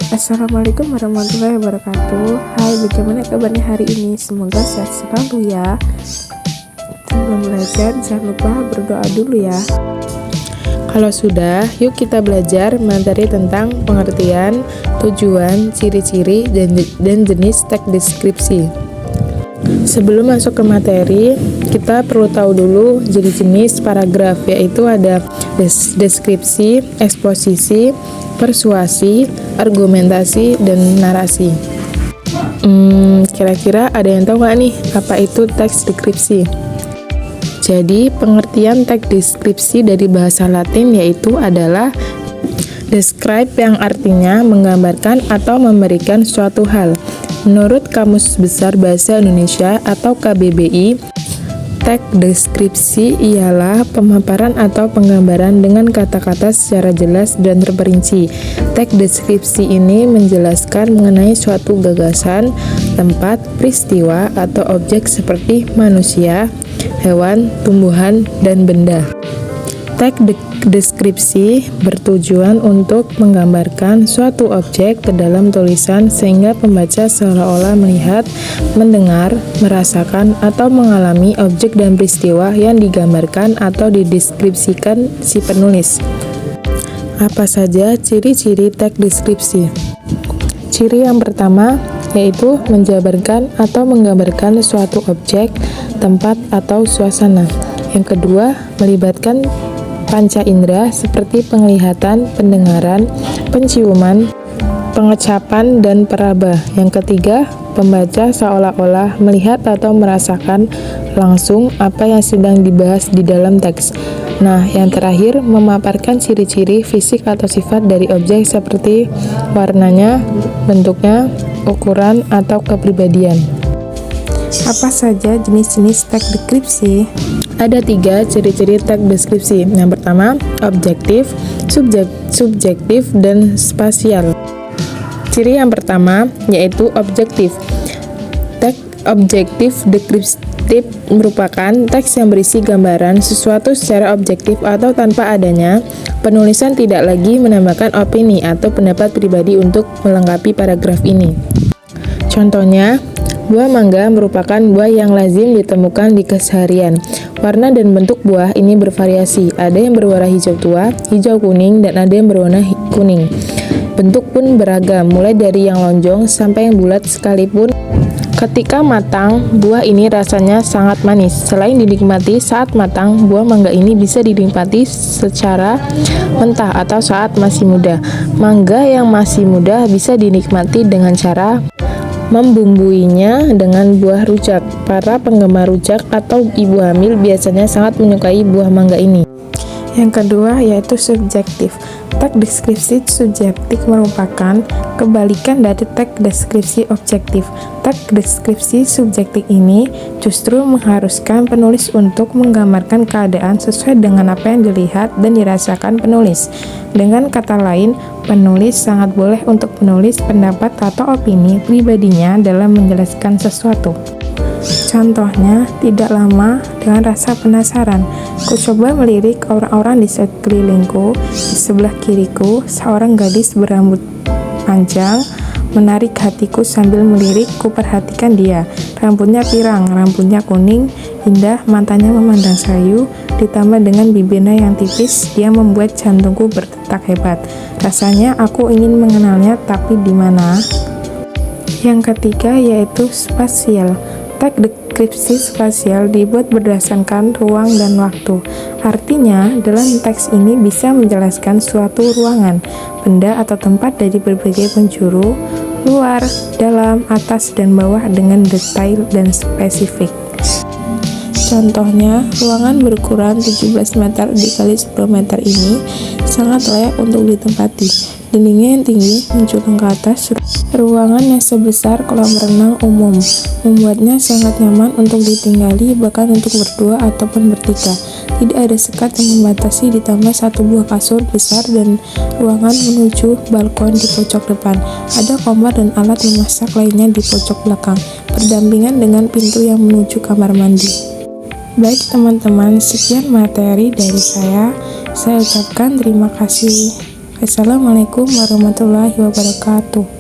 Assalamualaikum warahmatullahi wabarakatuh. Hai, bagaimana kabarnya hari ini? Semoga sehat selalu ya. Sebelum belajar, jangan lupa berdoa dulu ya. Kalau sudah, yuk kita belajar materi tentang pengertian, tujuan, ciri-ciri, dan jenis teks deskripsi. Sebelum masuk ke materi, kita perlu tahu dulu jenis paragraf, yaitu ada deskripsi, eksposisi, persuasi, argumentasi, dan narasi. Kira-kira ada yang tahu nggak nih apa itu teks deskripsi? Jadi, pengertian teks deskripsi dari bahasa Latin yaitu adalah describe, yang artinya menggambarkan atau memberikan suatu hal. Menurut Kamus Besar Bahasa Indonesia atau KBBI, teks deskripsi ialah pemaparan atau penggambaran dengan kata-kata secara jelas dan terperinci. Teks deskripsi ini menjelaskan mengenai suatu gagasan, tempat, peristiwa, atau objek seperti manusia, hewan, tumbuhan, dan benda. Teks deskripsi bertujuan untuk menggambarkan suatu objek ke dalam tulisan sehingga pembaca seolah-olah melihat, mendengar, merasakan, atau mengalami objek dan peristiwa yang digambarkan atau dideskripsikan si penulis. Apa saja ciri-ciri teks deskripsi? Ciri yang pertama yaitu menjabarkan atau menggambarkan suatu objek, tempat, atau suasana. Yang kedua, melibatkan panca indera seperti penglihatan, pendengaran, penciuman, pengecapan, dan peraba. Yang ketiga, pembaca seolah-olah melihat atau merasakan langsung apa yang sedang dibahas di dalam teks. Nah, yang terakhir, memaparkan ciri-ciri fisik atau sifat dari objek seperti warnanya, bentuknya, ukuran, atau kepribadian. Apa saja jenis-jenis teks deskripsi? Ada 3 ciri-ciri teks deskripsi. Yang pertama, objektif, subjektif, dan spasial. Ciri yang pertama yaitu objektif. Teks objektif deskriptif merupakan teks yang berisi gambaran sesuatu secara objektif atau tanpa adanya penulisan tidak lagi menambahkan opini atau pendapat pribadi untuk melengkapi paragraf ini. Contohnya, buah mangga merupakan buah yang lazim ditemukan di keseharian. Warna dan bentuk buah ini bervariasi. Ada yang berwarna hijau tua, hijau kuning, dan ada yang berwarna kuning. Bentuk pun beragam, mulai dari yang lonjong sampai yang bulat sekalipun. Ketika matang, buah ini rasanya sangat manis. Selain dinikmati saat matang, buah mangga ini bisa dinikmati secara mentah atau saat masih muda. Mangga yang masih muda bisa dinikmati dengan cara membumbuinya dengan buah rujak. Para penggemar rujak atau ibu hamil biasanya sangat menyukai buah mangga ini. Yang kedua yaitu subjektif. Teks deskripsi subjektif merupakan kebalikan dari teks deskripsi objektif. Teks deskripsi subjektif ini justru mengharuskan penulis untuk menggambarkan keadaan sesuai dengan apa yang dilihat dan dirasakan penulis. Dengan kata lain, penulis sangat boleh untuk menulis pendapat atau opini pribadinya dalam menjelaskan sesuatu. Contohnya, tidak lama dengan rasa penasaran, ku coba melirik orang-orang di sekelilingku. Di sebelah kiriku, seorang gadis berambut panjang menarik hatiku sambil melirik, ku perhatikan dia. Rambutnya pirang, rambutnya kuning, indah, matanya memandang sayu, ditambah dengan bibirnya yang tipis, dia membuat jantungku berdetak hebat. Rasanya aku ingin mengenalnya, tapi di mana? Yang ketiga yaitu spasial. Teks deskripsi spasial dibuat berdasarkan ruang dan waktu. Artinya, dalam teks ini bisa menjelaskan suatu ruangan, benda atau tempat dari berbagai penjuru, luar, dalam, atas, dan bawah dengan detail dan spesifik. Contohnya, ruangan berukuran 17 meter dikali 10 meter ini sangat layak untuk ditempati. Dindingnya yang tinggi menjulang ke atas. Ruangan yang sebesar kolam renang umum membuatnya sangat nyaman untuk ditinggali, bahkan untuk berdua ataupun bertiga. Tidak ada sekat yang membatasi, ditambah satu buah kasur besar dan ruangan menuju balkon di pojok depan. Ada kompor dan alat memasak lainnya di pojok belakang, berdampingan dengan pintu yang menuju kamar mandi. Baik teman-teman, sekian materi dari saya. Saya ucapkan terima kasih. Assalamualaikum warahmatullahi wabarakatuh.